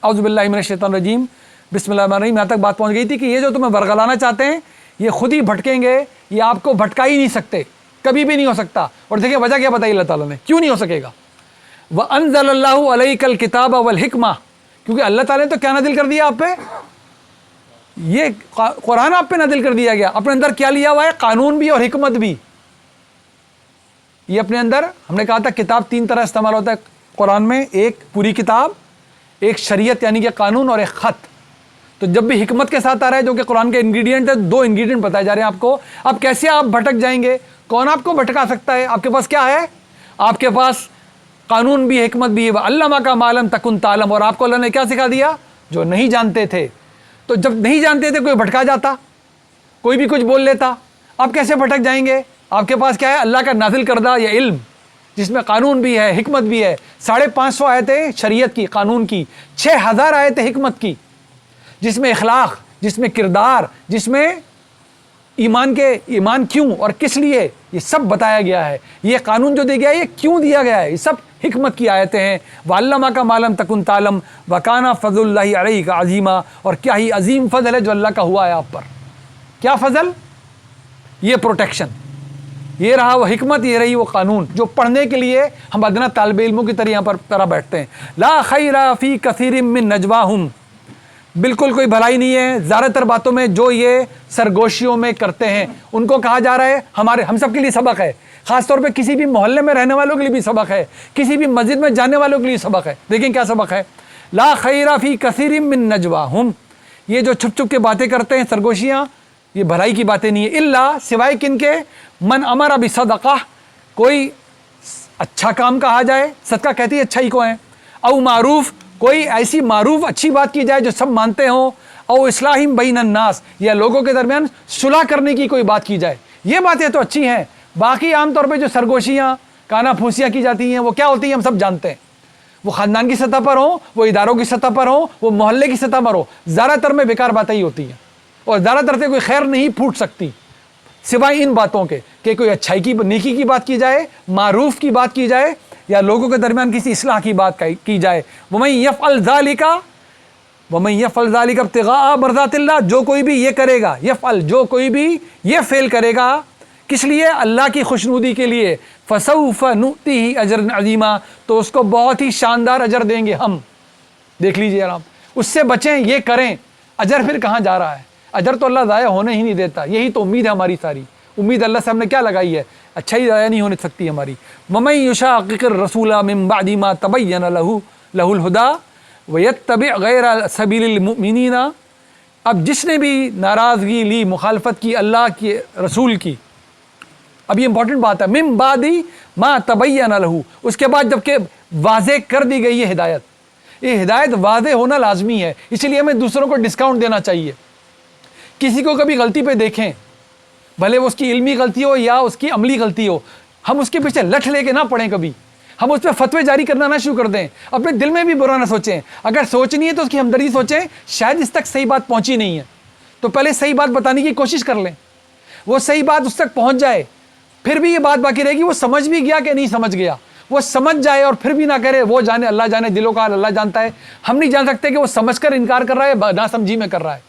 اعوذ باللہ من الشیطان الرجیم بسم اللہ الرحمن الرحیم. یہاں تک بات پہنچ گئی تھی کہ یہ جو تمہیں ورگلانا چاہتے ہیں یہ خود ہی بھٹکیں گے, یہ آپ کو بھٹکا ہی نہیں سکتے, کبھی بھی نہیں ہو سکتا. اور دیکھیں وجہ کیا بتائی اللہ تعالیٰ نے, کیوں نہیں ہو سکے گا. وَأَنزَلَ اللَّهُ عَلَيْكَ الْكِتَابَ وَالْحِكْمَةَ, کیونکہ اللہ تعالیٰ نے تو کیا نازل کر دیا آپ پہ, یہ قرآن آپ پہ نازل کر دیا گیا. اپنے اندر کیا لیا ہوا ہے, قانون بھی اور حکمت بھی. یہ اپنے اندر, ہم نے کہا تھا کتاب تین طرح استعمال ہوتا ہے قرآن میں, ایک پوری کتاب, ایک شریعت یعنی کہ قانون, اور ایک خط. تو جب بھی حکمت کے ساتھ آ رہا ہے جو کہ قرآن کے انگریڈینٹ ہے, دو انگریڈینٹ بتائے جا رہے ہیں آپ کو. اب کیسے آپ بھٹک جائیں گے, کون آپ کو بھٹکا سکتا ہے؟ آپ کے پاس کیا ہے, آپ کے پاس قانون بھی حکمت بھی ہے. وَعَلَّمَكَ مَا لَمْ تَكُنْ تَعْلَمُ, اور آپ کو اللہ نے کیا سکھا دیا جو نہیں جانتے تھے. تو جب نہیں جانتے تھے کوئی بھٹکا جاتا, کوئی بھی کچھ بول لیتا, آپ کیسے بھٹک جائیں گے؟ آپ کے پاس کیا ہے, اللہ کا نازل کردہ یہ علم جس میں قانون بھی ہے حکمت بھی ہے. 550 آیتیں شریعت کی قانون کی, 6000 آیتیں حکمت کی, جس میں اخلاق, جس میں کردار, جس میں ایمان کیوں اور کس لیے یہ سب بتایا گیا ہے. یہ قانون جو دیا گیا ہے یہ کیوں دیا گیا ہے, یہ سب حکمت کی آیتیں ہیں. وَعَلَّمَكَ مَا لَمْ تَكُنْ تَعْلَمُ وَكَانَ فَضْلُ اللَّهِ عَلَيْكَ عَظِيمًا, اور کیا ہی عظیم فضل ہے جو اللہ کا ہوا ہے آپ پر. کیا فضل؟ یہ پروٹیکشن, یہ رہا وہ حکمت, یہ رہی وہ قانون جو پڑھنے کے لیے ہم ادنا طالب علموں کی طرح یہاں پر بیٹھتے ہیں. لا خیر فی کثیر من نجواہم, بالکل کوئی بھلائی نہیں ہے زیادہ تر باتوں میں جو یہ سرگوشیوں میں کرتے ہیں. ان کو کہا جا رہا ہے, ہم سب کے لیے سبق ہے, خاص طور پہ کسی بھی محلے میں رہنے والوں کے لیے بھی سبق ہے, کسی بھی مسجد میں جانے والوں کے لیے سبق ہے. دیکھیں کیا سبق ہے. لا خیر فی کثیر من نجواہم, یہ جو چھپ چھپ کے باتیں کرتے ہیں سرگوشیاں, یہ بھلائی کی باتیں نہیں ہے. الا, سوائے کن کے, من امر بصدقہ, کوئی اچھا کام کہا جائے, صدقہ کہتی ہے اچھائی کو ہے, او معروف, کوئی ایسی معروف اچھی بات کی جائے جو سب مانتے ہوں, او اصلاح بین الناس, یا لوگوں کے درمیان صلح کرنے کی کوئی بات کی جائے. یہ باتیں تو اچھی ہیں. باقی عام طور پہ جو سرگوشیاں کانا پھوسیاں کی جاتی ہیں وہ کیا ہوتی ہیں ہم سب جانتے ہیں. وہ خاندان کی سطح پر ہوں, وہ اداروں کی سطح پر ہوں, وہ محلے کی سطح پر ہو, زیادہ تر میں بیکار باتیں ہی ہوتی ہیں, اور زیادہ تر سے کوئی خیر نہیں پھوٹ سکتی سوائے ان باتوں کے کہ کوئی اچھائی کی, نیکی کی بات کی جائے, معروف کی بات کی جائے, یا لوگوں کے درمیان کسی اصلاح کی بات کی جائے. وَمَن يَفْعَلْ ذَلِكَ ابْتِغَاءَ مَرْضَاتِ اللَّهِ, جو کوئی بھی یہ کرے گا, یفعل, جو کوئی بھی یہ فعل کرے گا کس لیے, اللہ کی خوشنودی کے لیے, فَسَوْفَ نُؤْتِهِ أَجْرًا عَظِيمًا, تو اس کو بہت ہی شاندار اجر دیں گے ہم. دیکھ لیجئے آپ, اس سے بچیں, یہ کریں. اجر پھر کہاں جا رہا ہے؟ اجر تو اللہ ضائع ہونے ہی نہیں دیتا. یہی تو امید ہے ہماری ساری. امید اللہ سے ہم نے کیا لگائی ہے, اچھا ہی ضائع نہیں ہونے سکتی ہماری. وَمَن يُشَاقِقِ الرَّسُولَ مِن بَعْدِ مَا تَبَيَّنَ لَهُ الْهُدَىٰ وَيَتَّبِعْ غَيْرَ سَبِيلِ الْمُؤْمِنِينَ, اب جس نے بھی ناراضگی لی, مخالفت کی اللہ کے رسول کی, اب یہ امپورٹنٹ بات ہے, من بعد ما تبین لہ, اس کے بعد جب کہ واضح کر دی گئی ہے ہدایت. یہ ہدایت واضح ہونا لازمی ہے, اس لیے ہمیں دوسروں کو ڈسکاؤنٹ دینا چاہیے. کسی کو کبھی غلطی پہ دیکھیں, بھلے وہ اس کی علمی غلطی ہو یا اس کی عملی غلطی ہو, ہم اس کے پیچھے لٹ لے کے نہ پڑیں, کبھی ہم اس پہ فتوے جاری کرنا نہ شروع کر دیں, اپنے دل میں بھی برا نہ سوچیں. اگر سوچنی ہے تو اس کی ہمدردی سوچیں, شاید اس تک صحیح بات پہنچی نہیں ہے, تو پہلے صحیح بات بتانے کی کوشش کر لیں, وہ صحیح بات اس تک پہنچ جائے, پھر بھی یہ بات باقی رہے گی وہ سمجھ بھی گیا کہ نہیں سمجھ گیا. وہ سمجھ جائے اور پھر بھی نہ کرے, وہ جانے, اللہ جانے دلوں کا حال اللہ جانتا ہے. ہم نہیں جان سکتے کہ وہ سمجھ کر انکار کر رہا ہے نہ سمجھی میں کر رہا ہے.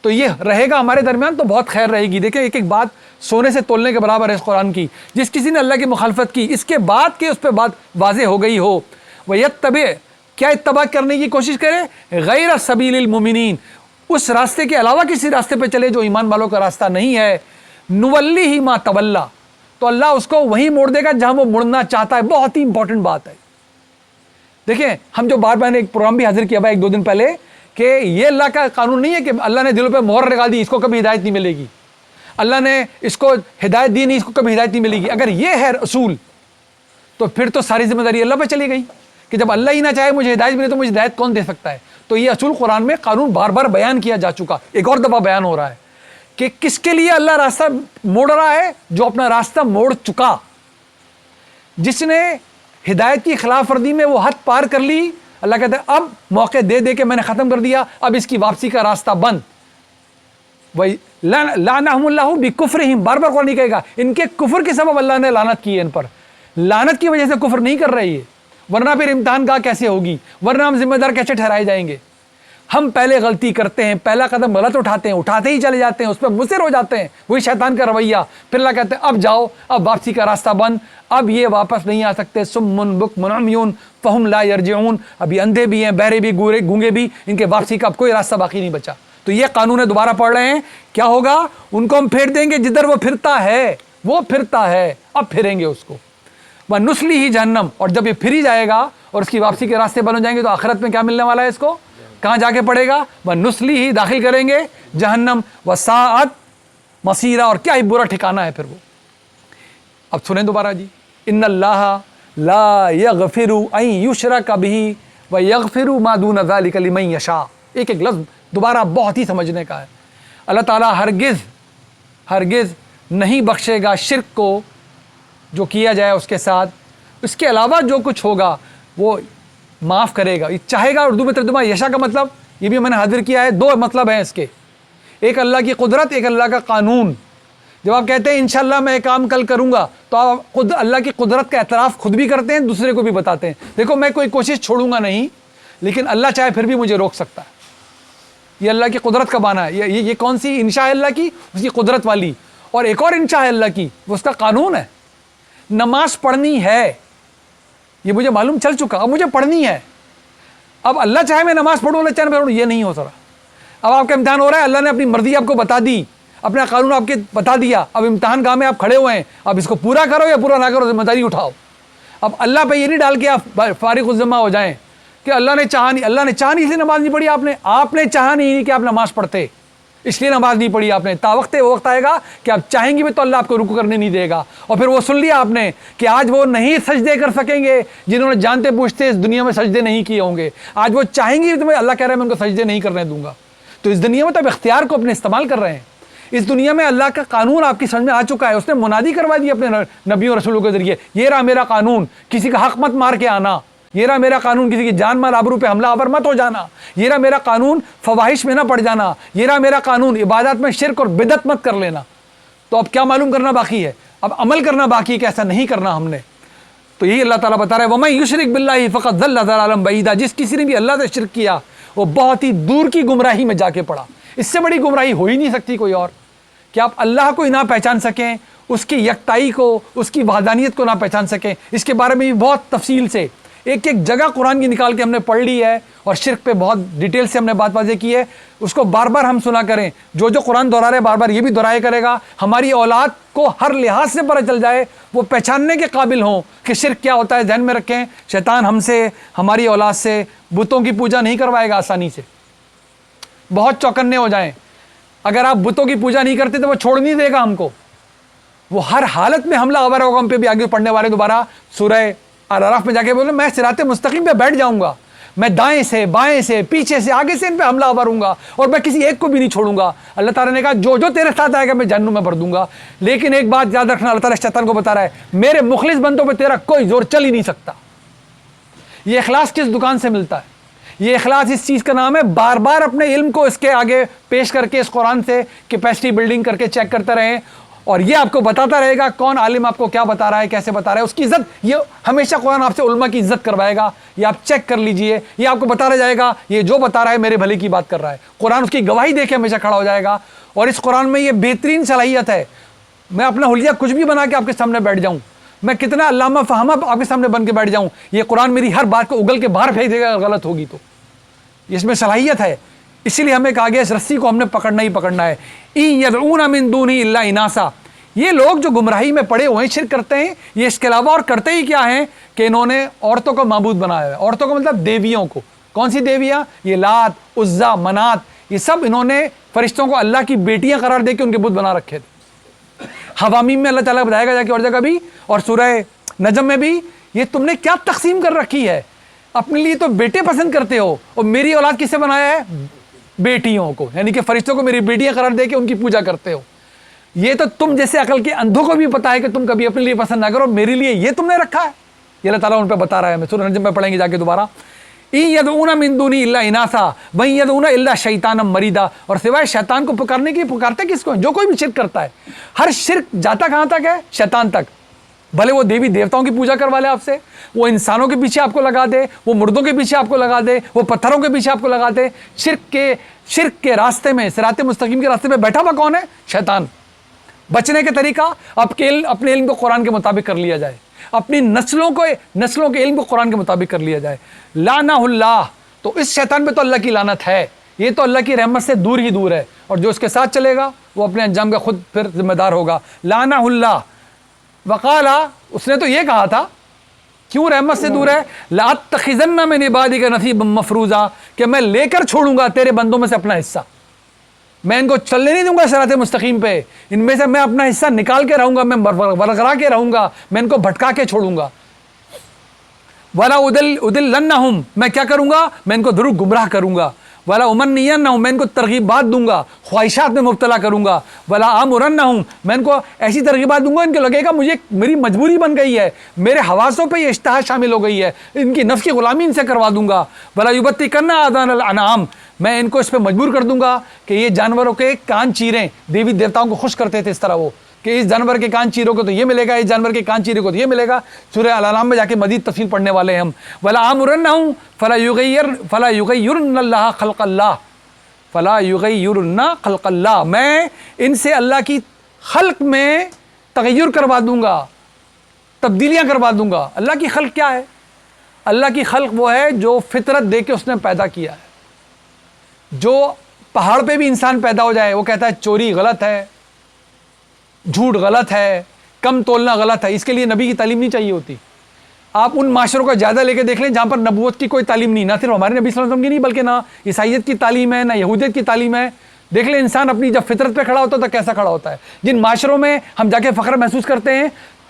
تو یہ رہے گا ہمارے درمیان تو بہت خیر رہے گی. دیکھیں ایک ایک بات سونے سے تولنے کے برابر ہے اس قرآن کی. جس کسی نے اللہ کی مخالفت کی, اس کے بعد کہ اس پہ بات واضح ہو گئی ہو, وَيَتَّبِعْ, کیا اتباع کرنے کی کوشش کرے, غیر سبیل المؤمنین, اس راستے کے علاوہ کسی راستے پہ چلے جو ایمان والوں کا راستہ نہیں ہے, نُوَلِّهِ مَا تَوَلَّىٰ, تو اللہ اس کو وہیں موڑ دے گا جہاں وہ مڑنا چاہتا ہے. بہت ہی امپورٹنٹ بات ہے. دیکھیں ہم جو بار بار ایک پروگرام بھی حاضر کیا ہوا 1-2 دن پہلے, کہ یہ اللہ کا قانون نہیں ہے کہ اللہ نے دلوں پہ مہر لگا دی, اس کو کبھی ہدایت نہیں ملے گی, اللہ نے اس کو ہدایت دی نہیں, اس کو کبھی ہدایت نہیں ملے گی. اگر یہ ہے اصول تو پھر تو ساری ذمہ داری اللہ پہ چلی گئی, کہ جب اللہ ہی نہ چاہے مجھے ہدایت ملے تو مجھے ہدایت کون دے سکتا ہے. تو یہ اصول قرآن میں قانون بار بار بیان کیا جا چکا, ایک اور دفعہ بیان ہو رہا ہے کہ کس کے لیے اللہ راستہ موڑ رہا ہے, جو اپنا راستہ موڑ چکا, جس نے ہدایت کی خلاف ورزی میں وہ حد پار کر لی, اللہ کہتا ہے اب موقع دے دے کے میں نے ختم کر دیا, اب اس کی واپسی کا راستہ بند. لعنہم اللہ بکفرہم, بار بار قرآن نہیں کہے گا, ان کے کفر کے سبب اللہ نے لعنت کی ہے ان پر, لعنت کی وجہ سے کفر نہیں کر رہی ہے, ورنہ پھر امتحان گاہ کیسے ہوگی, ورنہ ہم ذمہ دار کیسے ٹھہرائے جائیں گے. ہم پہلے غلطی کرتے ہیں، پہلا قدم غلط اٹھاتے ہیں، اٹھاتے ہی چلے جاتے ہیں، اس پہ مصر ہو جاتے ہیں، وہی شیطان کا رویہ. پھر اللہ کہتے ہیں اب جاؤ، اب واپسی کا راستہ بند، اب یہ واپس نہیں آ سکتے. سم بکم عمیون فہم لا یرجعون. اب یہ اندھے بھی ہیں، بہرے بھی، گونگے بھی، ان کے واپسی کا اب کوئی راستہ باقی نہیں بچا. تو یہ قانون ہے، دوبارہ پڑھ رہے ہیں. کیا ہوگا؟ ان کو ہم پھیر دیں گے جدھر وہ پھرتا ہے، وہ پھرتا ہے، اب پھریں گے اس کو. وَنُصْلِهِ جہنم. اور جب یہ پھر ہی جائے گا اور اس کی واپسی کے راستے بن ہو جائیں گے تو آخرت میں کیا ملنے والا ہے اس کو؟ کہاں جا کے پڑے گا؟ وَنُصْلِهِ داخل کریں گے جہنم. وَسَاءَتْ مَصِيرًا. اور کیا ہی برا ٹھکانہ ہے پھر وہ. اب سنیں دوبارہ جی. ان اللہ لا یغفر ان یشرک بہ ویغفر ما دون ذلک لمن یشاء. ایک ایک لفظ دوبارہ بہت ہی سمجھنے کا ہے. اللہ تعالیٰ ہرگز نہیں بخشے گا شرک کو جو کیا جائے اس کے ساتھ، اس کے علاوہ جو کچھ ہوگا وہ معاف کرے گا. یہ چاہے گا. اردو میں ترجمہ یشا کا مطلب یہ بھی میں نے حاضر کیا ہے. دو مطلب ہیں اس کے، ایک اللہ کی قدرت، ایک اللہ کا قانون. جب آپ کہتے ہیں انشاءاللہ میں ایک کام کل کروں گا تو آپ خود اللہ کی قدرت کا اعتراف خود بھی کرتے ہیں، دوسرے کو بھی بتاتے ہیں. دیکھو میں کوئی کوشش چھوڑوں گا نہیں، لیکن اللہ چاہے پھر بھی مجھے روک سکتا ہے. یہ اللہ کی قدرت کا بانا ہے. یہ کون سی انشاء اللہ کی؟ اس کی قدرت والی. اور ایک اور انشاء اللہ کی، وہ اس کا قانون ہے. نماز پڑھنی ہے، یہ مجھے معلوم چل چکا، اب مجھے پڑھنی ہے. اب اللہ چاہے میں نماز پڑھوں، اللہ چاہے میں پڑھوں، یہ نہیں ہو سکتا. اب آپ کا امتحان ہو رہا ہے، اللہ نے اپنی مرضی آپ کو بتا دی، اپنا قانون آپ کے بتا دیا. اب امتحان گاہ میں آپ کھڑے ہوئے ہیں، اب اس کو پورا کرو یا پورا نہ کرو، ذمہ داری اٹھاؤ. اب اللہ پہ یہ نہیں ڈال کے آپ فارغ الذمہ ہو جائیں کہ اللہ نے چاہا نہیں، اللہ نے چاہا نہیں اس لیے نماز نہیں پڑھی. آپ نے چاہا نہیں کہ آپ نماز پڑھتے، اس لیے نماز نہیں پڑھی آپ نے. تا وقت وہ وقت آئے گا کہ آپ چاہیں گے بھی تو اللہ آپ کو رکوع کرنے نہیں دے گا. اور پھر وہ سن لیا آپ نے کہ آج وہ نہیں سجدے کر سکیں گے جنہوں نے جانتے پوچھتے اس دنیا میں سجدے نہیں کیے ہوں گے. آج وہ چاہیں گے تو میں اللہ کہہ رہا ہے میں ان کو سجدے نہیں کرنے دوں گا. تو اس دنیا میں تو اب اختیار کو اپنے استعمال کر رہے ہیں. اس دنیا میں اللہ کا قانون آپ کی سمجھ میں آ چکا ہے. اس نے منادی کروا دی اپنے نبیوں رسولوں کے ذریعے، یہ رہا میرا قانون، کسی کا حق مت مار کے آنا. یہ رہا میرا قانون، کسی کی جان مال آبرو پہ حملہ آور مت ہو جانا. یہ رہا میرا قانون، فواحش میں نہ پڑ جانا. یہ رہا میرا قانون، عبادات میں شرک اور بدعت مت کر لینا. تو اب کیا معلوم کرنا باقی ہے؟ اب عمل کرنا باقی ہے کہ ایسا نہیں کرنا ہم نے. تو یہی اللہ تعالیٰ بتا رہا ہے وَمَن يُشْرِكْ بِاللَّهِ فَقَدْ ضَلَّ ضَلَالًا بَعِيدًا. جس کسی نے بھی اللہ سے شرک کیا وہ بہت ہی دور کی گمراہی میں جا کے پڑا. اس سے بڑی گمراہی ہو ہی نہیں سکتی کوئی اور، کہ آپ اللہ کو ہی نہ پہچان سکیں، اس کی یکتائی کو، اس کی وحدانیت کو نہ پہچان سکیں. اس کے بارے میں بھی بہت تفصیل سے ایک ایک جگہ قرآن کی نکال کے ہم نے پڑھ لی ہے، اور شرک پہ بہت ڈیٹیل سے ہم نے بات واضح کی ہے. اس کو بار بار ہم سنا کریں. جو قرآن دہرا رہے بار بار یہ بھی دہرایا کرے گا. ہماری اولاد کو ہر لحاظ سے پتہ چل جائے، وہ پہچاننے کے قابل ہوں کہ شرک کیا ہوتا ہے. ذہن میں رکھیں، شیطان ہم سے، ہماری اولاد سے بتوں کی پوجا نہیں کروائے گا آسانی سے. بہت چوکنے ہو جائیں. اگر آپ بتوں کی پوجا نہیں کرتے تو وہ چھوڑ نہیں دے گا ہم کو. وہ ہر حالت میں حملہ آور ہوگا ہم پہ بھی. آگے پڑھنے والے دوبارہ سورہ الاعراف میں جا کے بولے میں صراط مستقیم پہ بیٹھ جاؤں گا، میں دائیں سے، بائیں سے، پیچھے سے، آگے سے ان پہ حملہ آور ہوں گا، اور میں کسی ایک کو بھی نہیں چھوڑوں گا. اللہ تعالیٰ نے کہا جو تیرے ساتھ آئے گا میں جہنم میں بھر دوں گا. لیکن ایک بات یاد رکھنا، اللہ تعالیٰ شیطان کو بتا رہا ہے میرے مخلص بندوں پہ تیرا کوئی زور چل ہی نہیں سکتا. یہ اخلاص کس دکان سے ملتا ہے؟ یہ اخلاص اس چیز کا نام ہے بار بار اپنے علم کو اس کے آگے پیش کر کے، اس قرآن سے کیپیسٹی بلڈنگ کر کے چیک کرتے رہیں. اور یہ آپ کو بتاتا رہے گا کون عالم آپ کو کیا بتا رہا ہے، کیسے بتا رہا ہے. اس کی عزت، یہ ہمیشہ قرآن آپ سے علماء کی عزت کروائے گا. یہ آپ چیک کر لیجئے، یہ آپ کو بتاتا جائے گا یہ جو بتا رہا ہے میرے بھلے کی بات کر رہا ہے. قرآن اس کی گواہی دے کے ہمیشہ کھڑا ہو جائے گا. اور اس قرآن میں یہ بہترین صلاحیت ہے، میں اپنا حلیہ کچھ بھی بنا کے آپ کے سامنے بیٹھ جاؤں، میں کتنا علامہ فہمہ آپ کے سامنے بن کے بیٹھ جاؤں، یہ قرآن میری ہر بات کو اگل کے باہر پھینک دے گا اگر غلط ہوگی تو. اس میں صلاحیت ہے. اسی لیے ہمیں کہا گیا اس رسی کو ہم نے پکڑنا ہی پکڑنا ہے. اِن يَدْعُونَ مِن دُونِهِ إِلَّا إِنَاثًا. یہ لوگ جو گمراہی میں پڑے ہوئے ہیں، شرک کرتے ہیں، یہ اس کے علاوہ اور کرتے ہی کیا ہیں کہ انہوں نے عورتوں کو معبود بنایا ہے. عورتوں کو مطلب دیویوں کو. کون سی دیویاں؟ یہ لات، عزا، منات، یہ سب انہوں نے فرشتوں کو اللہ کی بیٹیاں قرار دے کے ان کے بت بنا رکھے تھے. حوامیم میں اللہ تعالیٰ بتائے گا جا کے اور جگہ بھی، اور سورہ نجم میں بھی، یہ تم نے کیا تقسیم کر رکھی ہے. اپنے لیے تو بیٹے پسند کرتے ہو، اور میری اولاد کس سے بنایا ہے؟ بیٹیوں کو، یعنی کہ فرشتوں کو میری بیٹیاں قرار دے کے ان کی پوجا کرتے ہو. یہ تو تم جیسے عقل کے اندھوں کو بھی پتا ہے کہ تم کبھی اپنے لیے پسند نہ کرو، میرے لیے یہ تم نے رکھا ہے. یہ اللہ تعالیٰ ان پہ بتا رہا ہے. میں سورہ نجم میں پڑھیں گے جا کے دوبارہ. اِن يَدْعُونَ مِن دُونِهِ إِلَّا إِنَاثًا وَإِن يَدْعُونَ إِلَّا شَيْطَانًا مَرِيدًا. اور سوائے شیطان کو پکارنے کی پکارتے کس کو ہیں؟ جو کوئی بھی شرک کرتا ہے. ہر شرک جاتا کہاں تک ہے؟ شیطان تک. بھلے وہ دیوی دیوتاؤں کی پوجا کروا لے آپ سے، وہ انسانوں کے پیچھے آپ کو لگا دے، وہ مردوں کے پیچھے آپ کو لگا دے، وہ پتھروں کے پیچھے آپ کو لگا دے، شرک کے راستے میں، صراط مستقیم کے راستے میں بیٹھا ہوا کون ہے؟ شیطان۔ بچنے کا طریقہ اپنے علم کو قرآن کے مطابق کر لیا جائے، اپنی نسلوں کے علم کو قرآن کے مطابق کر لیا جائے۔ لعنہ اللہ، تو اس شیطان پہ تو اللہ کی لعنت ہے، یہ تو اللہ کی رحمت سے دور ہی دور ہے، اور جو اس کے ساتھ چلے گا وہ اپنے انجام کا خود پھر ذمہ دار ہوگا۔ لعنہ اللہ وقالا، اس نے تو یہ کہا تھا، کیوں رحمت سے دور ہے؟ لَأَتَّخِذَنَّ مِنْ عِبَادِكَ نَصِيبًا مَفْرُوضًا، کہ میں لے کر چھوڑوں گا تیرے بندوں میں سے اپنا حصہ، میں ان کو چلنے نہیں دوں گا صراط مستقیم پہ، ان میں سے میں اپنا حصہ نکال کے رہوں گا، میں برقرا کے رہوں گا، میں ان کو بھٹکا کے چھوڑوں گا۔ وَلَا أُضِلَّنَّهُمْ، میں کیا کروں گا؟ میں ان کو ضرور گمراہ کروں گا۔ وَلَا أُمَنِّيَنَّهُمْ، میں ان کو ترغیبات دوں گا، خواہشات میں مبتلا کروں گا۔ وَلَا آمُرَنَّهُمْ، میں ان کو ایسی ترغیبات دوں گا ان کو لگے گا میری مجبوری بن گئی ہے، میرے حواسوں پہ یہ اشتہا شامل ہو گئی ہے، ان کی نفس کی غلامی ان سے کروا دوں گا۔ وَلَا يُبَتِّكَنَّ آذَانَ الْأَنْعَامِ، میں ان کو اس پہ مجبور کر دوں گا کہ یہ جانوروں کے کان چیریں، دیوی دیوتاؤں کو خوش کرتے تھے اس طرح وہ، کہ اس جانور کے کان چیروں کو تو یہ ملے گا، اس جانور کے کان چیروں کو تو یہ ملے گا۔ سورہ الانعام میں جا کے مزید تفصیل پڑھنے والے ہیں ہم۔ وَلَا آمُرَنَّهُمْ فَلَا يُغَيِّرُنَّ اللَّهَ خَلْقَ اللَّهِ فَلَا يُغَيِّرُنَّ خَلْقَ اللَّهِ، میں ان سے اللہ کی خلق میں تغیر کروا دوں گا، تبدیلیاں کروا دوں گا۔ اللہ کی خلق کیا ہے؟ اللہ کی خلق وہ ہے جو فطرت دے کے اس نے پیدا کیا ہے۔ جو پہاڑ پہ بھی انسان پیدا ہو جائے، وہ کہتا ہے چوری غلط ہے، جھوٹ غلط ہے، کم تولنا غلط ہے، اس کے لیے نبی کی تعلیم نہیں چاہیے ہوتی۔ آپ ان معاشروں کا جائزہ لے کے دیکھ لیں جہاں پر نبوت کی کوئی تعلیم نہیں، نہ صرف ہمارے نبی صلی اللہ علیہ وسلم کی نہیں بلکہ نہ عیسائیت کی تعلیم ہے، نہ یہودیت کی تعلیم ہے۔ دیکھ لیں انسان اپنی جب فطرت پہ کھڑا ہوتا ہے تو کیسا کھڑا ہوتا ہے۔ جن معاشروں میں ہم جا کے فخر محسوس کرتے ہیں،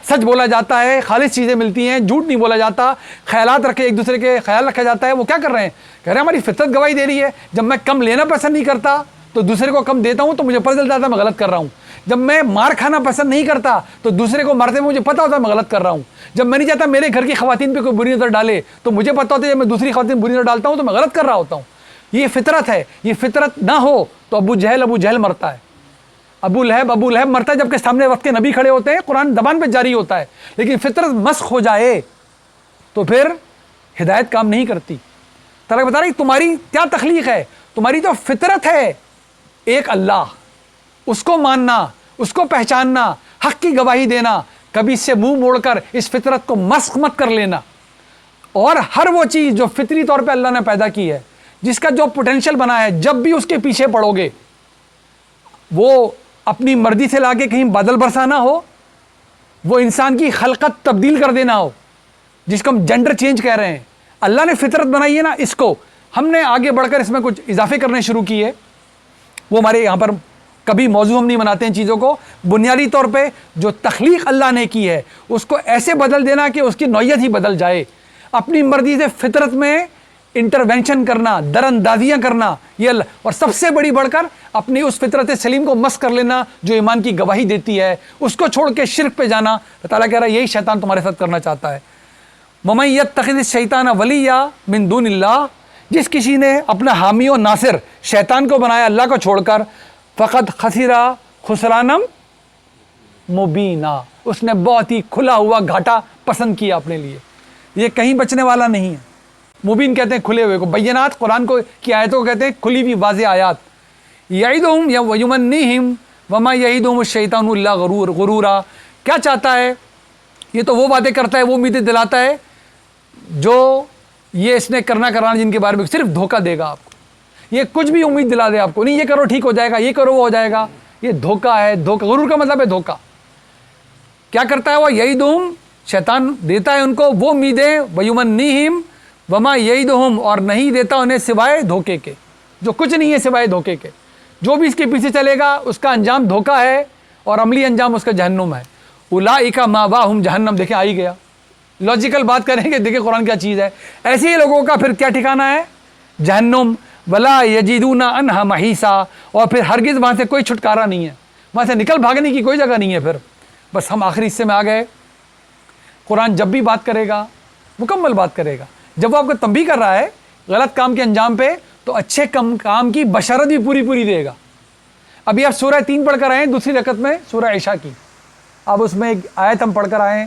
سچ بولا جاتا ہے، خالص چیزیں ملتی ہیں، جھوٹ نہیں بولا جاتا، خیالات رکھے، ایک دوسرے کے خیال رکھا جاتا ہے، وہ کیا کر رہے ہیں؟ کہہ رہے ہیں ہماری فطرت گواہی دے رہی ہے، جب میں کم لینا پسند نہیں کرتا تو دوسرے کو کم دیتا ہوں تو مجھے پتہ چلتا ہے میں غلط کر رہا ہوں۔ جب میں مار کھانا پسند نہیں کرتا تو دوسرے کو مارتے مجھے پتا ہوتا ہے میں غلط کر رہا ہوں۔ جب میں نہیں چاہتا میرے گھر کی خواتین پہ کوئی بری نظر ڈالے تو مجھے پتا ہوتا ہے جب میں دوسری خواتین بری نظر ڈالتا ہوں تو میں غلط کر رہا ہوتا ہوں۔ یہ فطرت ہے۔ یہ فطرت نہ ہو تو ابو جہل مرتا ہے، ابو لہب مرتا ہے، جبکہ سامنے وقت کے نبی کھڑے ہوتے ہیں، قرآن زبان پہ جاری ہوتا ہے، لیکن فطرت مسخ ہو جائے تو پھر ہدایت کام نہیں کرتی۔ تعالیٰ بتا رہی تمہاری کیا تخلیق ہے؟ تمہاری تو فطرت ہے ایک اللہ، اس کو ماننا، اس کو پہچاننا، حق کی گواہی دینا، کبھی اس سے منہ موڑ کر اس فطرت کو مسخ مت کر لینا۔ اور ہر وہ چیز جو فطری طور پہ اللہ نے پیدا کی ہے، جس کا جو پوٹینشیل بنا ہے، جب بھی اس کے پیچھے پڑو گے، وہ اپنی مرضی سے لا کے کہیں بادل برسانا ہو، وہ انسان کی خلقت تبدیل کر دینا ہو، جس کو ہم جینڈر چینج کہہ رہے ہیں، اللہ نے فطرت بنائی ہے نا، اس کو ہم نے آگے بڑھ کر اس میں کچھ اضافے کرنے شروع کیے، وہ ہمارے یہاں پر کبھی موضوع ہم نہیں بناتے ہیں چیزوں کو۔ بنیادی طور پہ جو تخلیق اللہ نے کی ہے اس کو ایسے بدل دینا کہ اس کی نوعیت ہی بدل جائے، اپنی مرضی سے فطرت میں انٹرونشن کرنا، در اندازیاں کرنا، یہ اللہ، اور سب سے بڑی بڑھ کر اپنی اس فطرت سلیم کو مسخ کر لینا جو ایمان کی گواہی دیتی ہے، اس کو چھوڑ کے شرک پہ جانا۔ اللہ تعالیٰ کہہ رہا ہے یہی شیطان تمہارے ساتھ کرنا چاہتا ہے۔ وَمَن يَتَّخِذِ الشَّيْطَانَ وَلِيًّا مِن دُونِ اللَّهِ، جس کسی نے اپنا حامی و ناصر شیطان کو بنایا اللہ کو چھوڑ کر، فقط خسرا خسرانم مبینہ، اس نے بہت ہی کھلا ہوا گھاٹا پسند کیا اپنے لیے، یہ کہیں بچنے والا نہیں ہے۔ مبین کہتے ہیں کھلے ہوئے کو، بینات قرآن کو کی آیتوں کو کہتے ہیں کھلی ہوئی واضح آیات۔ یعدہم یا ویمنیہم وما یعدہم الشیطان الا غرورا، کیا چاہتا ہے؟ یہ تو وہ باتیں کرتا ہے، وہ امیدیں دلاتا ہے جو یہ اس نے کرانا جن کے بارے میں صرف دھوکہ دے گا آپ کو، یہ کچھ بھی امید دلا دے آپ کو، نہیں یہ کرو ٹھیک ہو جائے گا، یہ کرو وہ ہو جائے گا، یہ دھوکہ ہے۔ دھوکہ، غرور کا مطلب ہے دھوکہ۔ کیا کرتا ہے وہ؟ یعدہم، شیطان دیتا ہے ان کو وہ امیدیں، ویمنیہم وما یعدہم، اور نہیں دیتا انہیں سوائے دھوکے کے، جو کچھ نہیں ہے سوائے دھوکے کے۔ جو بھی اس کے پیچھے چلے گا اس کا انجام دھوکہ ہے اور عملی انجام اس کا جہنم ہے۔ اولئک مأواہم جہنم، دیکھیں آ ہی گیا، لاجیکل بات کریں گے، دیکھیں قرآن کیا چیز ہے۔ ایسے ہی لوگوں کا پھر کیا ٹھکانہ ہے؟ جہنم۔ ولا یجدون عنہا محیصا، اور پھر ہرگز وہاں سے کوئی چھٹکارا نہیں ہے، وہاں سے نکل بھاگنے کی کوئی جگہ نہیں ہے۔ پھر بس ہم آخری حصے میں آ گئے۔ قرآن جب بھی بات کرے گا مکمل بات کرے گا، جب وہ آپ کو تنبیہ کر رہا ہے غلط کام کے انجام پہ تو اچھے کام کی بشارت بھی پوری دے گا۔ ابھی آپ سورہ 3 پڑھ کر آئے ہیں دوسری رکعت میں، سورہ عشاء کی، اب اس میں ایک آیت ہم پڑھ کر آئے ہیں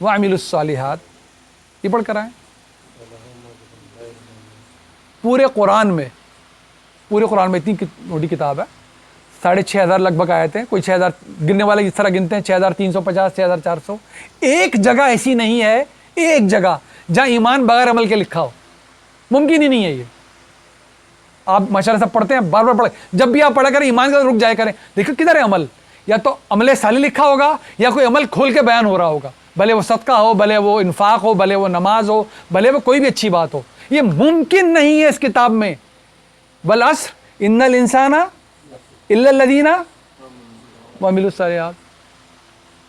وعملوا الصالحات, یہ پڑھ کر آئیں. پورے قرآن میں اتنی بڑی کتاب ہے, 6,500 لگ بھگ آیتیں ہیں, کوئی 6,000 گننے والے اس طرح گنتے ہیں 6,350 6,400. ایک جگہ ایسی نہیں ہے, ایک جگہ جہاں ایمان بغیر عمل کے لکھا ہو, ممکن ہی نہیں ہے یہ. آپ ماشاءاللہ سب پڑھتے ہیں, بار بار پڑھیں, جب بھی آپ پڑھا کریں ایمان کا رک جائے کریں, دیکھو کدھر ہے عمل. یا تو عمل صالح لکھا ہوگا یا کوئی عمل کھول کے بیان ہو رہا ہوگا, بھلے وہ صدقہ ہو, بھلے وہ انفاق ہو, بھلے وہ نماز ہو, بھلے وہ کوئی بھی اچھی بات ہو. یہ ممکن نہیں ہے اس کتاب میں. والعصر ان الانسان الا الذین وعملوا الصالحات,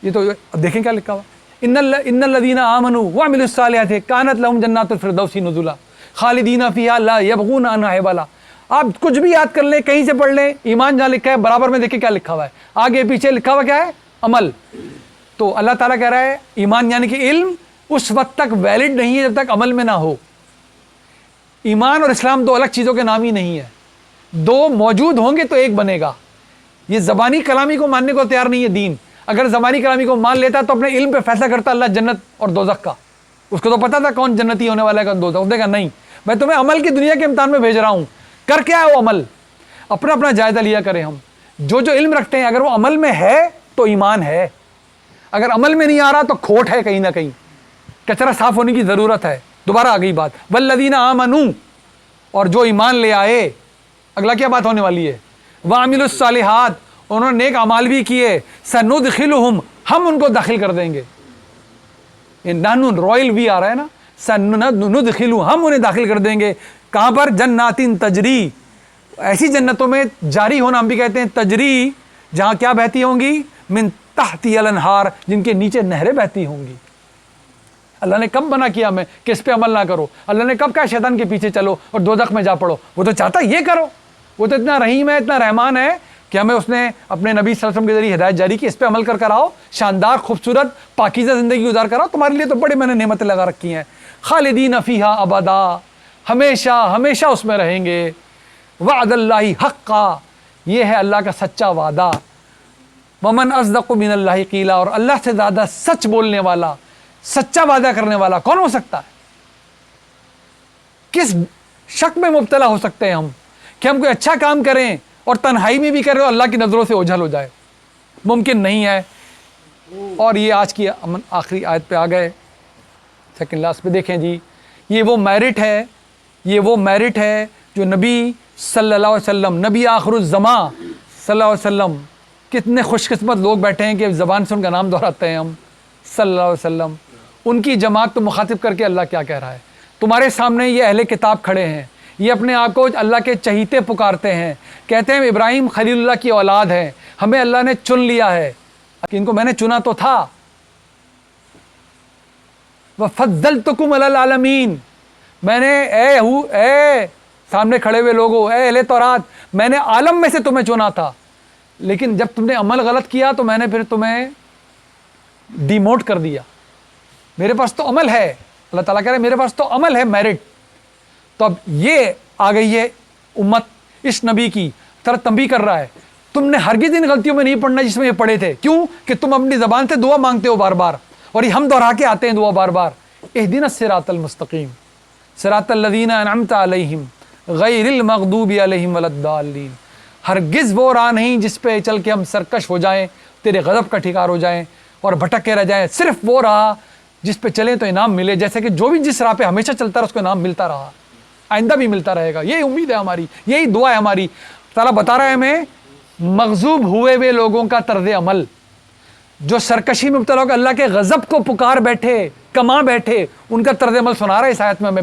یہ تو دیکھیں کیا لکھا ہوا, ان الذین آمنوا وعملوا الصالحات کانت لهم جنات الفردوس نزلا خالدین فیہا لا یبغون عنہا حولا. آپ کچھ بھی یاد کر لیں, کہیں سے پڑھ لیں, ایمان جہاں لکھا ہے برابر میں دیکھیں کیا لکھا ہوا ہے, آگے پیچھے لکھا ہوا کیا ہے, عمل. تو اللہ تعالیٰ کہہ رہا ہے ایمان یعنی کہ علم اس وقت تک ویلڈ نہیں ہے جب تک عمل میں نہ ہو. ایمان اور اسلام دو الگ چیزوں کے نام ہی نہیں ہے, دو موجود ہوں گے تو ایک بنے گا. یہ زبانی کلامی کو ماننے کو تیار نہیں ہے دین. اگر زبانی کلامی کو مان لیتا تو اپنے علم پہ فیصلہ کرتا اللہ جنت اور دوزخ کا. اس کو تو پتا تھا کون جنتی ہونے والا ہے کون دوزخ. اس نے کہا نہیں, میں تمہیں عمل کی دنیا کے امتحان میں بھیج رہا ہوں, کر کیا ہے وہ عمل, اپنا اپنا جائزہ لیا کریں. ہم جو علم رکھتے ہیں اگر وہ عمل میں ہے تو ایمان ہے, اگر عمل میں نہیں آ رہا تو کھوٹ ہے, کہیں نہ کہیں کچرا صاف ہونے کی ضرورت ہے. دوبارہ آ گئی بات, والذین آمنوا, اور جو ایمان لے آئے. اگلا کیا بات ہونے والی ہے, وعملوا الصالحات, انہوں نے نیک اعمال بھی کیے, سندخلہم, ہم ان کو داخل کر دیں گے. نحن رائل وی آ رہا ہے نا, سندخلہم, ہم انہیں داخل کر دیں گے. کہاں پر, جنات تجری, ایسی جنتوں میں, جاری ہونا ہم بھی کہتے ہیں, تجری, جہاں کیا بہتی ہوں گی, من تحتی الانہار, جن کے نیچے نہریں بہتی ہوں گی. اللہ نے کب منع کیا ہمیں کہ اس پہ عمل نہ کرو؟ اللہ نے کب کہا شیطان کے پیچھے چلو اور دوزخ میں جا پڑو؟ وہ تو چاہتا یہ کرو, وہ تو اتنا رحیم ہے, اتنا رحمان ہے کہ ہمیں اس نے اپنے نبی صلی اللہ علیہ وسلم کے ذریعے ہدایت جاری کی, اس پہ عمل کر آؤ, شاندار خوبصورت پاکیزہ زندگی گزار کر آؤ, تمہارے لیے تو بڑے میں نے نعمتیں لگا رکھی ہیں. خالدین فیہا ابدا, ہمیشہ ہمیشہ اس میں رہیں گے. وعد اللہ حقا, یہ ہے اللہ کا سچا وعدہ. ومن اصدق من اللہ قیلا, اور اللہ سے زیادہ سچ بولنے والا, سچا وعدہ کرنے والا کون ہو سکتا ہے؟ کس شک میں مبتلا ہو سکتے ہیں ہم کہ ہم کوئی اچھا کام کریں اور تنہائی میں بھی کریں اور اللہ کی نظروں سے اوجھل ہو جائے؟ ممکن نہیں ہے. اور یہ آج کی آخری آیت پہ آ گئے, سیکنڈ لاسٹ پہ دیکھیں جی, یہ وہ میرٹ ہے, یہ وہ میرٹ ہے جو نبی صلی اللہ علیہ وسلم, نبی آخر الزماں صلی اللہ علیہ وسلم, کتنے خوش قسمت لوگ بیٹھے ہیں کہ زبان سے ان کا نام دہراتے ہیں ہم, صلی اللہ علیہ وسلم. ان کی جماعت کو مخاطب کر کے اللہ کیا کہہ رہا ہے؟ تمہارے سامنے یہ اہل کتاب کھڑے ہیں, یہ اپنے آپ کو اللہ کے چہیتے پکارتے ہیں, کہتے ہیں ابراہیم خلیل اللہ کی اولاد ہیں, ہمیں اللہ نے چن لیا ہے. ان کو میں نے چنا تو تھا. وَفَضَّلْتُكُمْ عَلَى الْعَالَمِينَ, میں نے اے سامنے کھڑے ہوئے لوگوں, اے اہل تورات, میں نے عالم میں سے تمہیں چنا تھا, لیکن جب تم نے عمل غلط کیا تو میں نے پھر تمہیں ڈیموٹ کر دیا. میرے پاس تو عمل ہے, اللہ تعالیٰ کہہ رہے ہیں میرے پاس تو عمل ہے, میرٹ. تو اب یہ آ گئی ہے امت اس نبی کی طرح تنبیہ کر رہا ہے, تم نے ہرگز ان غلطیوں میں نہیں پڑھنا جس میں یہ پڑھے تھے. کیوں کہ تم اپنی زبان سے دعا مانگتے ہو بار بار, اور یہ ہم دہرا کے آتے ہیں دعا بار بار, اہدنا الصراط المستقیم صراط الذین انعمت علیہم غیر المغضوب علیہم ولا الضالین. ہرگز وہ راہ نہیں جس پہ چل کے ہم سرکش ہو جائیں, تیرے غضب کا ٹھکار ہو جائیں اور بھٹک کے رہ جائیں. صرف وہ راہ جس پہ چلیں تو انعام ملے, جیسے کہ جو بھی جس راہ پہ ہمیشہ چلتا رہا اس کو انعام ملتا رہا, آئندہ بھی ملتا رہے گا. یہی امید ہے ہماری, یہی دعا ہے ہماری. تعالیٰ بتا رہا ہے ہمیں مغضوب ہوئے ہوئے لوگوں کا طرز عمل, جو سرکشی میں مبتلا ہو کے اللہ کے غضب کو پکار بیٹھے, کما بیٹھے, ان کا طرز عمل سنا رہا ہے اس آیت میں ہمیں.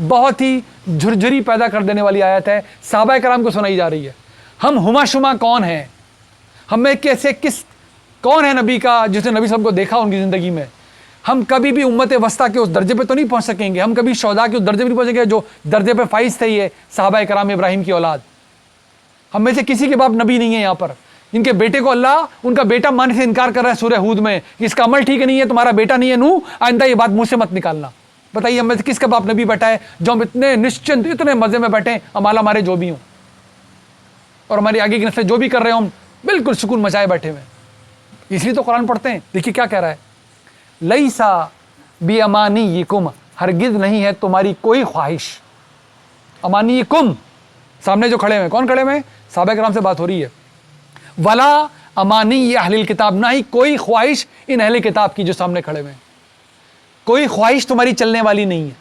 بہت ہی جھرجھری پیدا کر دینے والی آیت ہے, صحابہ کرام کو سنائی جا رہی ہے. ہم ہما شما کون ہیں, ہمیں کون ہے نبی کا جس نے نبی صاحب کو دیکھا ان کی زندگی میں. ہم کبھی بھی امت وسطیٰ کے اس درجے پہ تو نہیں پہنچ سکیں گے, ہم کبھی شہداء کے اس درجے پہ نہیں پہنچیں گے جو درجے پہ فائز تھے یہ صحابہ کرام ابراہیم کی اولاد. ہم میں سے کسی کے باپ نبی نہیں ہے یہاں پر, ان کے بیٹے کو اللہ ان کا بیٹا ماننے سے انکار کر رہا ہے سورہ ہود میں, اس کا عمل ٹھیک نہیں ہے, تمہارا بیٹا نہیں ہے نوح, آئندہ یہ بات منہ سے مت نکالنا. بتائیے ہم میں سے کس کا باپ نبی بیٹا ہے جو ہم اتنے نشچنت اتنے مزے میں بیٹھے, ہمارا ہمارے جو بھی ہوں اور ہماری آگے کی نسلیں جو بھی کر رہے ہوں, ہم بالکل سکون مچائے بیٹھے ہوئے. اس لیے تو قرآن پڑھتے ہیں. دیکھیے کیا کہہ رہا ہے, لیسا بیامانیکم, ہرگز نہیں ہے تمہاری کوئی خواہش. امانیکم, سامنے جو کھڑے ہوئے, کون کھڑے ہوئے؟ صحابہ کرام سے بات ہو رہی ہے. ولا امانی اہل الکتاب, نہ ہی کوئی خواہش ان اہل کتاب کی جو سامنے کھڑے ہوئے ہیں. کوئی خواہش تمہاری چلنے والی نہیں ہے,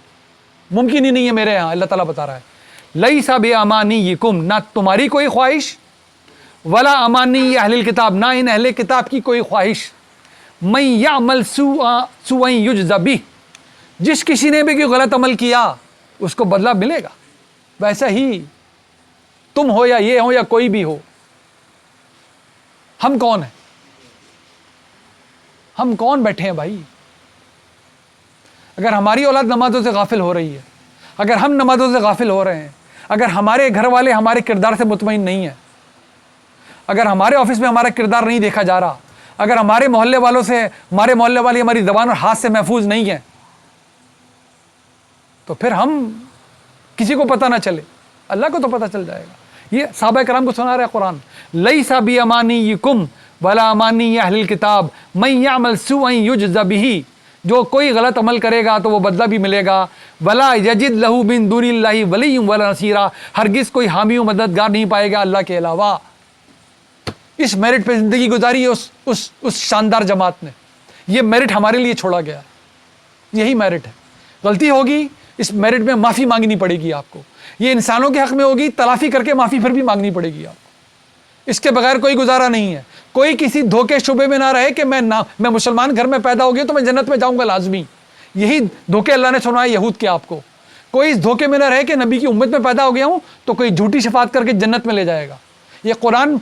ممکن ہی نہیں ہے میرے یہاں. اللہ تعالیٰ بتا رہا ہے لیسا بیامانیکم, نہ تمہاری کوئی خواہش, ولا امانی اہل الکتاب, نہ ان اہل کتاب کی کوئی خواہش. من یعمل سوءا یجز بہ, جس کسی نے بھی کوئی غلط عمل کیا اس کو بدلہ ملے گا. ویسا ہی تم ہو یا یہ ہو یا کوئی بھی ہو, ہم کون ہیں؟ ہم کون بیٹھے ہیں بھائی؟ اگر ہماری اولاد نمازوں سے غافل ہو رہی ہے, اگر ہم نمازوں سے غافل ہو رہے ہیں, اگر ہمارے گھر والے ہمارے کردار سے مطمئن نہیں ہیں, اگر ہمارے آفس میں ہمارا کردار نہیں دیکھا جا رہا, اگر ہمارے محلے والوں سے, ہمارے محلے والی ہماری زبان اور ہاتھ سے محفوظ نہیں ہیں, تو پھر ہم کسی کو پتہ نہ چلے, اللہ کو تو پتہ چل جائے گا. یہ صحابہ کرام کو سنا رہا ہے قرآن. لیسا بیامانیکم ولا امانی اہل الکتاب من یعمل سوءا یجز بہ, جو کوئی غلط عمل کرے گا تو وہ بدلہ بھی ملے گا. ولا یجد لہ من دون اللہ ولی ولا نصیرا, ہرگز کوئی حامی و مددگار نہیں پائے گا اللہ کے علاوہ. اس میرٹ پہ زندگی گزاری ہے اس شاندار جماعت نے. یہ میرٹ ہمارے لیے چھوڑا گیا, یہی میرٹ ہے. غلطی ہوگی, اس میرٹ میں معافی مانگنی پڑے گی آپ کو. یہ انسانوں کے حق میں ہوگی, تلافی کر کے معافی پھر بھی مانگنی پڑے گی آپ کو. اس کے بغیر کوئی گزارا نہیں ہے. کوئی کسی دھوکے شبے میں نہ رہے کہ میں مسلمان گھر میں پیدا ہو گیا تو میں جنت میں جاؤں گا لازمی. یہی دھوکے اللہ نے سنائے یہود کے آپ کو. کوئی اس دھوکے میں نہ رہے کہ نبی کی امت میں پیدا ہو گیا ہوں تو کوئی جھوٹی شفاعت کر کے جنت میں لے جائے گا. یہ قرآن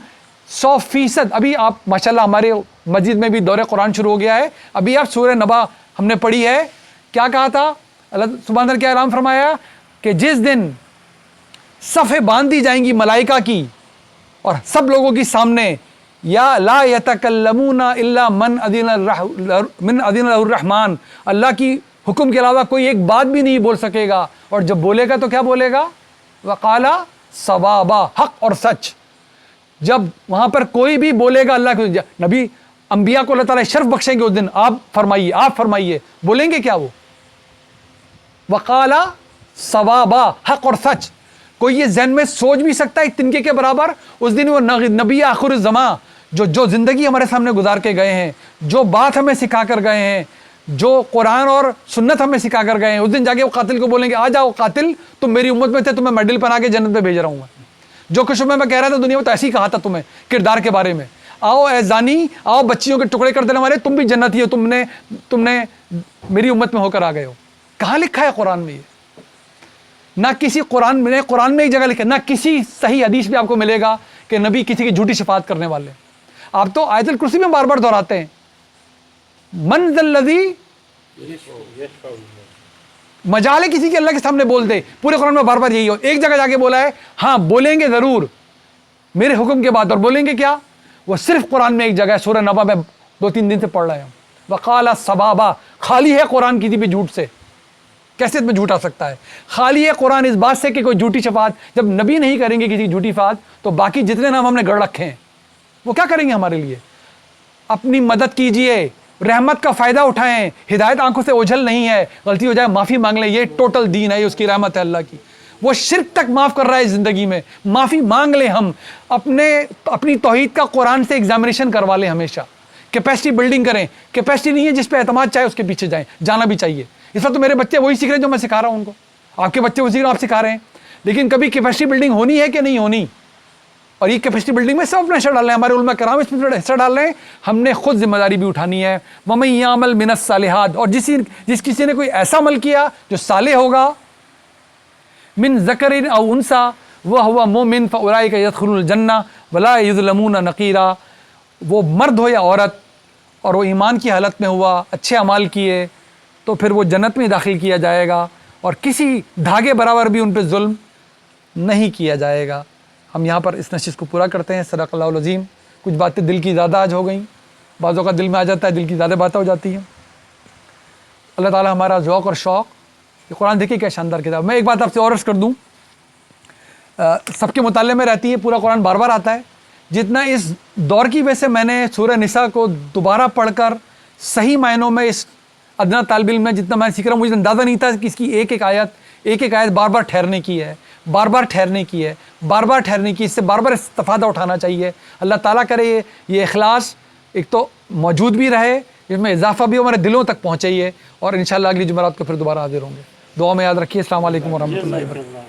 100%. ابھی آپ ماشاءاللہ ہمارے مسجد میں بھی دور قرآن شروع ہو گیا ہے. ابھی آپ سورہ نبا ہم نے پڑھی ہے. کیا کہا تھا اللہ سبحانہ وتعالیٰ؟ کیا اعلان فرمایا کہ جس دن صفیں باندھ دی جائیں گی ملائکہ کی اور سب لوگوں کی سامنے, یا لا یتکلمون الا من اذن له الرحمن, اللہ کی حکم کے علاوہ کوئی ایک بات بھی نہیں بول سکے گا. اور جب بولے گا تو کیا بولے گا؟ وقال صوابا, حق اور سچ. جب وہاں پر کوئی بھی بولے گا اللہ کے نبی انبیاء کو اللہ تعالیٰ شرف بخشیں گے اس دن, آپ فرمائیے, آپ فرمائیے, بولیں گے کیا وہ؟ وقال صوابا, حق اور سچ. کوئی یہ ذہن میں سوچ بھی سکتا ہے ایک تنکے کے برابر؟ اس دن وہ نبی آخر الزمان جو زندگی ہمارے سامنے گزار کے گئے ہیں, جو بات ہمیں سکھا کر گئے ہیں, جو قرآن اور سنت ہمیں سکھا کر گئے ہیں, اس دن جا کے وہ قاتل کو بولیں گے آ جاؤ قاتل, تم میری امت میں تھے, تمہیں میڈل پہنا کے جنت میں بھیج رہا ہوں میں. جو کچھ میں کہہ رہا تھا دنیا میں تو ایسے ہی کہا تھا تمہیں کردار کے بارے میں. آؤ اے زانی, آؤ بچیوں کے ٹکڑے کر دینے والے, تم بھی جنتی ہو, تم نے میری امت میں ہو کر آ گئے ہو. کہاں لکھا ہے قرآن میں؟ یہ نہ کسی قرآن میں ایک جگہ لکھا, نہ کسی صحیح حدیث میں آپ کو ملے گا کہ نبی کسی کی جھوٹی شفاعت کرنے والے. آپ تو آیت الکرسی میں بار بار دہراتے ہیں, من ذا الذی, مجال ہے کسی کے اللہ کے سامنے بول دے. پورے قرآن میں بار بار یہی ہو. ایک جگہ جا کے بولا ہے ہاں بولیں گے ضرور میرے حکم کے بعد, اور بولیں گے کیا؟ وہ صرف قرآن میں ایک جگہ ہے, سورہ نبا میں 2-3 دن سے پڑھ رہے ہیں. وقال صوابا, خالی ہے قرآن کسی بھی جھوٹ سے. کیسے میں جھوٹ آ سکتا ہے؟ خالی ہے قرآن اس بات سے کہ کوئی جھوٹی شفاعت, جب نبی نہیں کریں گے کسی جھوٹی شفاعت تو باقی جتنے نام ہم نے گڑھ رکھے ہیں وہ کیا کریں گے ہمارے لیے؟ اپنی مدد کیجئے, رحمت کا فائدہ اٹھائیں. ہدایت آنکھوں سے اوجھل نہیں ہے, غلطی ہو جائے معافی مانگ لیں, یہ ٹوٹل دین ہے, یہ اس کی رحمت ہے اللہ کی. وہ شرک تک معاف کر رہا ہے زندگی میں, معافی مانگ لیں. ہم اپنی توحید کا قرآن سے ایگزامینیشن کروا لیں ہمیشہ. کیپیسٹی بلڈنگ کریں. کیپیسٹی نہیں ہے جس پہ اعتماد چاہے اس کے پیچھے جائیں, جانا بھی چاہیے. اس وقت تو میرے بچے وہی سیکھ رہے ہیں جو میں سکھا رہا ہوں ان کو, آپ کے بچے وہی سیکھ رہے ہیں آپ سکھا رہے ہیں. لیکن کبھی کیپیسٹی بلڈنگ ہونی ہے کہ نہیں ہونی؟ اور یہ کیپیسٹی بلڈنگ میں سب اپنا حصہ ڈال رہے ہیں, ہمارے علماء کرام اس میں حصہ ڈال رہے ہیں. ہم نے خود ذمہ داری بھی اٹھانی ہے. وَمَن يَعْمَلْ مِنَ الصَّالِحَاتِ, اور جس کسی نے کوئی ایسا عمل کیا جو صالح ہوگا, من ذکر او انثى وهو مؤمن فاولئک يدخلون الجنہ ولا یظلمون نقیرا. وہ مرد ہو یا عورت اور وہ ایمان کی حالت میں ہوا, اچھے اعمال کیے, تو پھر وہ جنت میں داخل کیا جائے گا اور کسی دھاگے برابر بھی ان پہ ظلم نہیں کیا جائے گا. ہم یہاں پر اس نشست کو پورا کرتے ہیں. صدق اللہ العظیم. کچھ باتیں دل کی زیادہ آج ہو گئیں, بعضوں کا دل میں آ جاتا ہے, دل کی زیادہ باتیں ہو جاتی ہیں. اللہ تعالی ہمارا ذوق اور شوق. یہ قرآن دیکھیے کیا شاندار کتاب. میں ایک بات آپ سے اور عرض کر دوں, سب کے مطالعے میں رہتی ہے, پورا قرآن بار بار آتا ہے, جتنا اس دور کی وجہ سے میں نے سورہ نساء کو دوبارہ پڑھ کر صحیح معنوں میں اس ادنا طالب علم میں جتنا میں سیکھ رہا ہوں، مجھے اندازہ نہیں تھا کہ اس کی ایک ایک آیت بار بار ٹھہرنے کی ہے، بار بار ٹھہرنے کی ہے، بار بار ٹھہرنے کی، اس سے بار بار استفادہ اٹھانا چاہیے۔ اللہ تعالیٰ کرے یہ اخلاص ایک تو موجود بھی رہے، اس میں اضافہ بھی ہمارے دلوں تک پہنچائیے، اور انشاءاللہ اگلی جمعرات کو پھر دوبارہ حاضر ہوں گے۔ دعا میں یاد رکھیے۔ السلام علیکم ورحمۃ اللہ وبرکاتہ۔